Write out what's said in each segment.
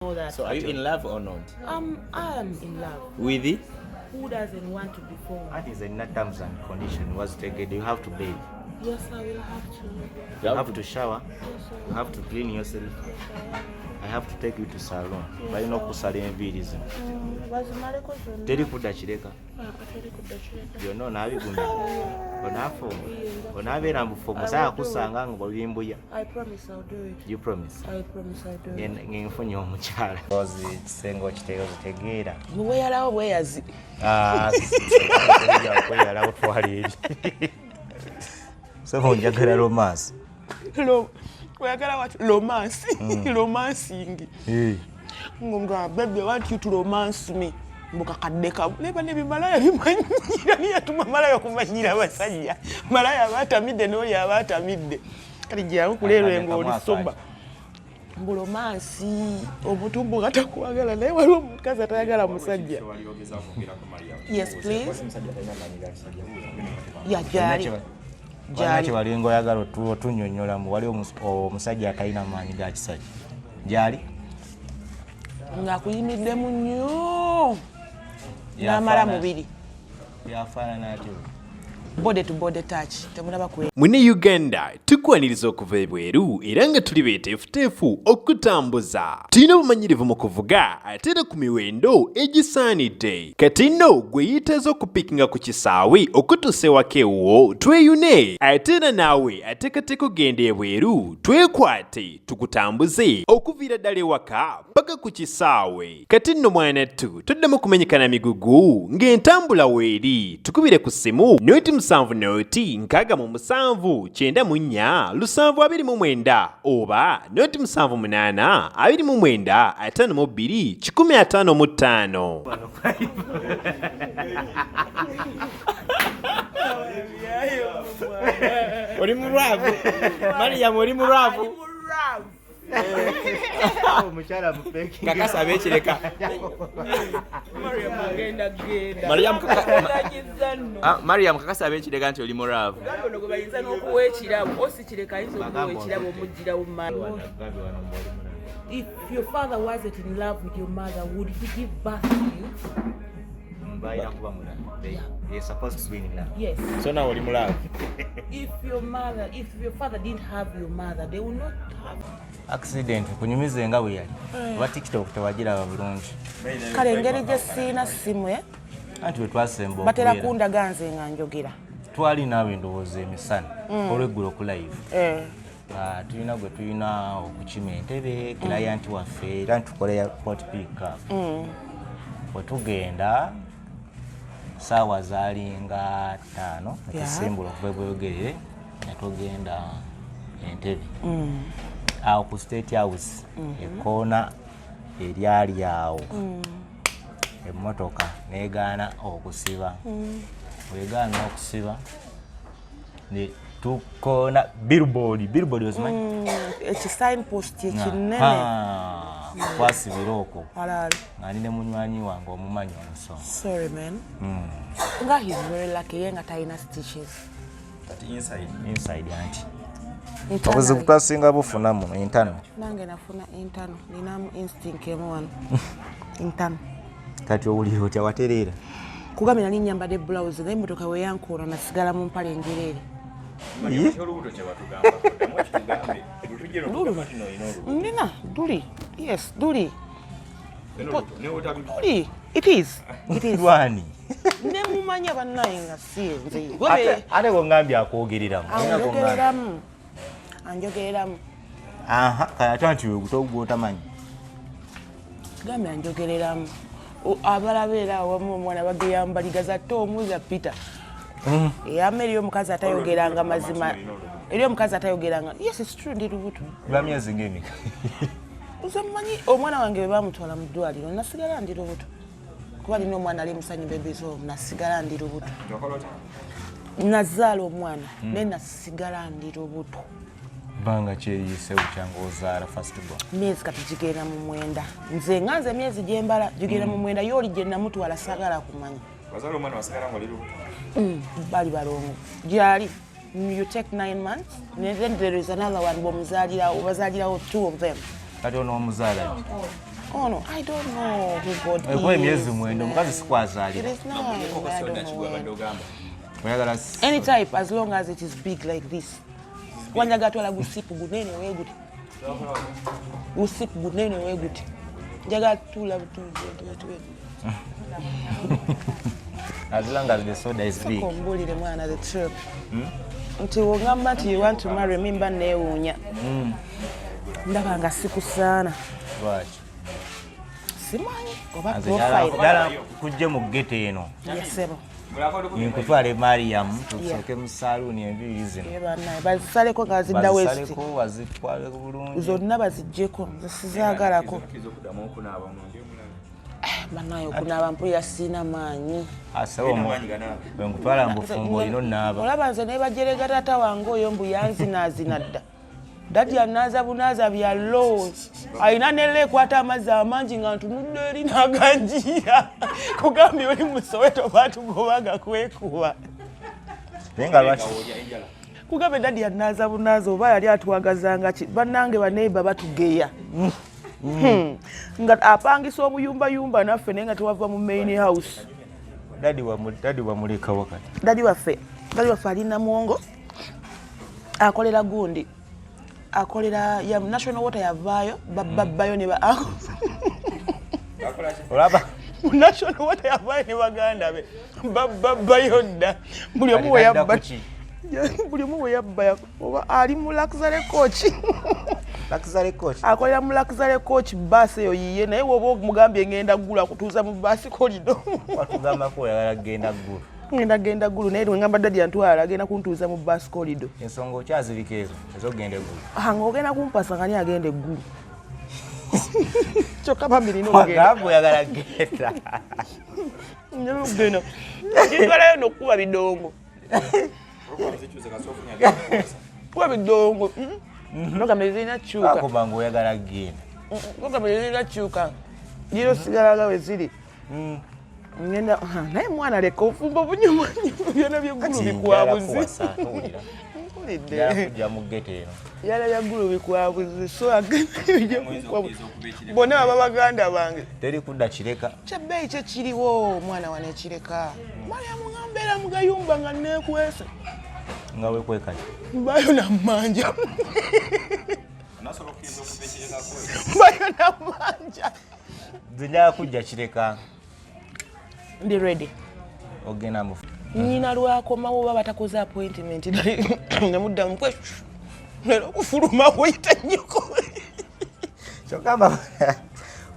All that. So are you in love or not? I am in love. With it? Who doesn't want to be formed? That is in terms and condition was taken. You have to bathe. Yes, I will have to. You have to shower. Yes, You have to clean yourself. I have to take you to salon. But you know kusala enviiri zino. Bazimaleko zonna. Teri kudda kireka. Teri kudda kireka. Byonna onaabigumya. Onaabeera mbufu omusaya kusanga nga olimbuya. I promise I'll do it. You promise? I promise I'll do it. Ngenfunye omukyala. Kisenge okitegeera. Muweyalawo bweyazi. Okweyalawo twala eri. Soba onjagala romance. Oyagala what? Romance. Romancing. Ngomga, baby, I want you to romance me. Mbuka kadeka. Leba nebi malaya bimanyira ni yatuma malaya kumanyira basajja. Malaya batamidde no ya batamidde. Kali jya kulero ngo lisomba. Mbu romance obutumbu gatakwagala naye waliwo omukazi atayagala musajja. Yes, please. Ya jali. Jali walingo oyagala otunyonyola mu wali omusajja atalina maanyi ga kisajja. Jali ngakuyimiddemu nnyo n'amala mubiri yafaanana atyo body to body touch temulaba kwe Mune Uganda tukwaniriza okuva ebweru era nga tuli beeteefuteefu okutambuza. Tulina obumanyirivu mu kuvuga ate era ku miwendo egisaanidde. Kati nno gwe yeetaaza okupikinga ku kisaawe okutuusa ewaka ewuwo tweyune ate era naawe ateekateeka ogenda ebweru twekwate tukutambuze okuviira ddala ewaka paka ku kisaawe. Kati nno mwanattu toddamu kumenyekana migugu ng'entambula weeri tukubire ku ssimu noti 7 noti 6 9 7 oba noti 78 29 52 155. Oli muravu. Mariam oli muravu. omukyala mupeki Kakasa abekireka. Mariam kakasa abekireka nti oli muravu. ono gwe bayinza n'okuwa ekirabo osikireka ayinza okuwa ekirabo omugirawo mu If your father wasn't in love with your mother, would he give birth to you? balina kuba mulala. They're supposed to be in love. Yes. So now oli muravu. If your father didn't have your mother, they would not have. Accident kunyumize nga bwe yali. Wa TikTok tewagiraba bulungi. Kale engeri gye siina ssimu Anti we twasemba batera kundaga nze nga njogera. Twali naawe endowooza emisana olw'eggulo ku live. Tulina gwe tulina okukima entebe client waffe era ntukole pot pick up. Bwe tugenda saawa zaalinga 5 ekisimbula okuva bweyogerere ne tugenda entebe. Awo ku State House ekoona eryali awo emmotoka negaana okusiba. Wegaana okusiba ne tukoona billboard ozimanyi Signpost ekinene kwasibira okwo halali nga ndi ne munywanyi wange omumanyi omuso. Sorry man. Nga he's very lucky yenga talina stitches. Kati inside anti obuzibu twasinga bufuna mu intano. Nange nafuna intano ninamu instinct emu wano intano. Kati owulira otya watereera Kugambe nali nyambadde blouse naye emmotoka we yankoona nasigala mu mpale enjereere. Nina duli. Yes, duli. Duli. It is. Lwani Ne mumanya bannaye nga si nze. ate ngambye akwogereramu Anjogereramu. kati anti we gwotamanyi Gambe anjogereramu. Abalabeera awamu omwana bageyambaliga za Tomu za Peter. Eyama eri omukazi atayogeranga mazima. Eri omukazi atayogeranga. Yes, it's true, ndi lubuto. lwa myezi ng'emeka. Nze mmanyi omwana wange bwe bamutwala mu ddwaliro nasigala ndi lubuto. Kuba lina omwana ali musanyu bebizo nasigala ndi lubuto. Nazaala omwana naye nasigala ndi lubuto. Banga kyeyise bukyanga ozaala first born. Myezi kati gigenda mu 9. Nze nga nze myezi gyembala gigenda mu 9 yooli gye namutwala sagala kumanya. Wazaala omwana wasigala nga liru. Bali balongo. Gyali you take 9 months and then there is another one bomuzalira obazalirawo 2 of them. Kati ono omuzaala Oh no, I don't know who God is. Kwa emyezi mwendo mukazi sikwazalira. It is nice. I don't know. Oyagala Any type, as long as it is big like this. Wanyagatwala gusipu gunene weguti. Gusipu gunene weguti. Jagatula butu. As long as the soda is big. Kombulire mwana the truth. Nti wongamba nti you want to marry me mba neewuunya. Ndaba nga sikusana. Lwaki? Simanyi oba profile. Dala kujje mu gete eno. Yesebo. Nkutwale Mariam tusoke mu saluni enviri zino. Bazisaleko nga zidda west. Bazisaleko wazitwale bulungi. Zonna baziggyeko zisizaagalako. Banayo kunaaba mpulira siina maanyi. Nkutwala mbufumbo lino naaba. Olaba nze ne bajerega taata wange oyo mbu yanzinaazina dda. Dadi anaaza bunaaza bya low. Alina nelle ekwata amazzi amangi nga ntunudde eri n'aganjiira. Kugambye oli mu Soweto baatugobaga kwekuba. Nenga lwaki? Kugambye dadi anaaza bunaaza oba yali atwagazanga ki bannange baneiba batugeya. Nga apangisa obuyumbayumba naffe naye nga tewava mu main house. Dadi wamuleka wakati. Dadi waffe alina mwongo akolera gundi. Akolera ya National Water yavaayo babbayo ne ba olaba National Water yavaayo ne baganda be babbayo dda buli omu we yabba oba ali mu luxury coach. Luxury coach. Akolera mu luxury coach bus eyo yiye naye woba omugambye ngenda ggula kutuuza mu bus corridor. Watugamba ko oyagala genda ggulu. Ngenda ggulu naye ngamba dadi antwala agenda kuntuuza mu bus corridor. Ensonga okyazirika ezo genda eggulu. Nga ogenda kumpasa nga niye agenda eggulu. Kyokka bambiri n'ogenda. Wagamba oyagala genda. Nyamugenda. Kitwalayo n'okukuba bidongo. Kuba bidongo. Nogamba zirina kyuka. Akubanga oyagala genda. Nogamba zirina kyuka. Jiro sigalaga we ziri. Ngenda naye mwana leka ofumba bunyuma byona by'eggulu bikwabuzi. Kujja mu gete eno. Yala by'eggulu bikwabuzi so agenda bonna aba baganda bange. Teri kudda kireka. Kyebbeeyi kye kiriwo mwana wane ekireka. Mariam ngambeera mu gayumba nga neekwese. Nga wekwekali. Mbayo na mmanja. Mbayo na mmanja. Nzija kujja kireka. Ndi ready. Ogenda mu. Nina lwakomawo baba batakoze appointment namudda mukwe. Lero kufuluma oyita nnyoko. Kyokamba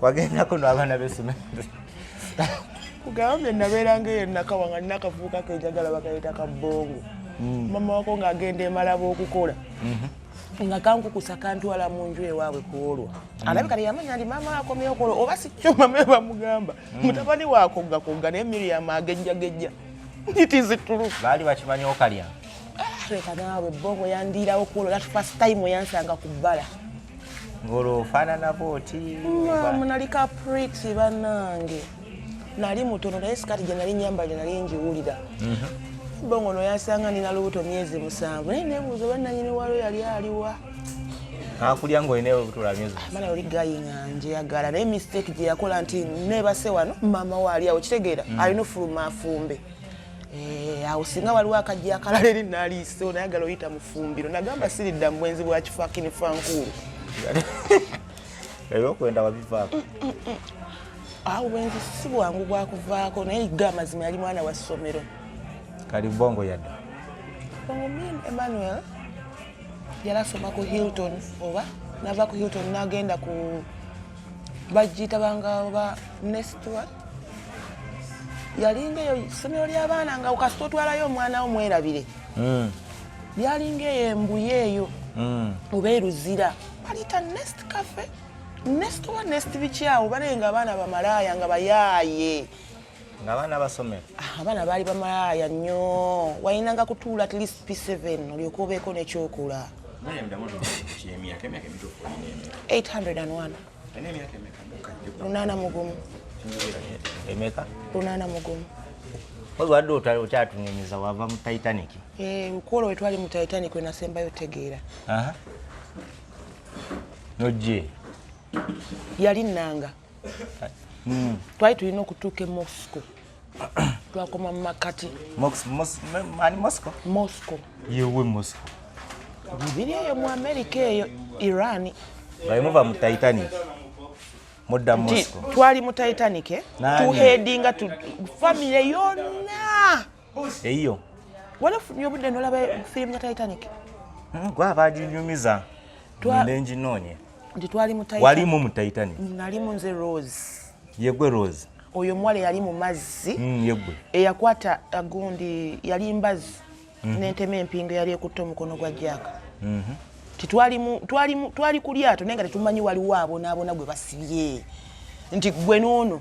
wagenda kuno abaana b'essomero. Kugambye nabeeranga eyo nakawanga nakavubuka kenjagala bakayita kabbongo. Mama wako ng'agenda emalaba okukola. Nga kankukusa kantwala mu nju ewaabwe kuolwa. Alabika yamanya ndi maama akomyeyo okuolwa oba si kyo mama bamugamba. Mutabani waakogga naye Mariam agejjagejja. It is true. Baali bakimanyi okalya. Leka naawe bongo yandiirawo okuolwa that first time yansanga ku bbala. Ngolo ofaanana booti. Nalika pretty bannange. Nali mutono naye sikati gye nali nyambadde nali njiwulira. Bongo no yasanga nina lubuto myezi 7 naye nebuuza bannanyini walo yali aliwa. Akulya ng'olina olubuto lwa myezi. Bana oli gayinga njeyagala naye mistake gye yakola nti neebase wano maama waali awo kitegeera alina ofuluma afumbe. Awo singa waliwo akajja akalala eri naliisewo nayagala oyita mufumbiro nagamba siridda mu bwenzi bwa kifaakini fankulu. Ebyokwenda wabivaako. Awo bwenzi si bwangu bwakuvaako naye ga amazima yali mwana wa ssomero. Kali bongo yadda. Bongo Emmanuel yalasoma ku Hilton oba nava ku Hilton n'agenda ku bajjita banga oba next one. Yalinga eyo ssomero ly'abaana nga ukasita otwalayo omwana wo mwerabire. Lyalinga eyo embuye eyo oba eruzira baliyita next cafe next one next bikyawo balenga abaana bamalaaya nga bayaaye. Ng'abaana basomero. Abaana baali bamalaaya nnyo walinanga kutuula at least P7 olyoka obeeko n'ekyokola. 801. Lunaana mugumu. Emeka? Lunaana mugumu. Wadde okyatunyumiza wava mu Titanic. Lukoolo we twali mu Titanic we nasembayo tegeera. Nojje. Yali nnanga. twali tulina okutuuka e Moscow twakoma mu makati Moscow yewe Moscow bibiri eyo mu America eyo Iran bayimuva mu Titanic modda Moscow twali mu Titanic tuhedinga family yonna eyo walafunye obudde n'olaba firimu ya Titanic gwa baginyumiza nenginoonya nti twali mu Titanic walimu mu Titanic nalimu nze Rose yegwe Rose oyo mwale yali mu mazzi yegwe eyakwata agundi yali mbazi n'entema empingo yali ekutte omukono gwa Jaka twali ku lyato naye nga tetumanyi waliwo abonaabona gwe basibye nti gwe n'ono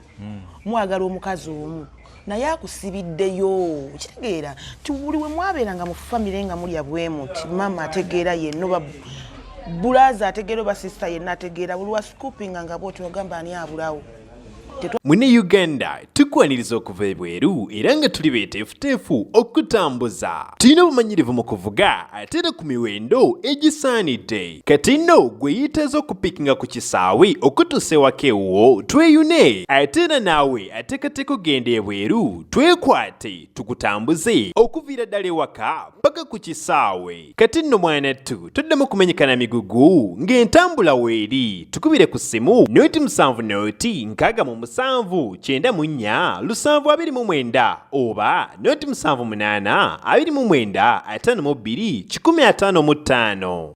mwagala omukazi omu naye akusibiddeyo kitegeera ti buli we mwabeeranga mu famire nga mulya bwemuti mama ategeera yenno bulaza ategeera oba sisita yenna ategeera buli wa scoopinga nga bwoti wagamba ani abulawo Mune Uganda tukwaniriza okuva ebweru era nga tuli beeteefuteefu okutambuza. Tulina obumanyirivu mu kuvuga ate era ku miwendo egisaanidde. Kati nno gwe yeetaaza okupikinga ku kisaawe okutuusa ewaka ewuwo tweyune ate era naawe ateekateeka okugenda ebweru twekwate tukutambuze okuviira ddala ewaka paka ku kisaawe. Kati nno mwanattu toddamu kumenyekana migugu ng'entambula weeri tukubire ku ssimu noti 7 noti 6 7 9 729 oba noti 7 8 29 52 155.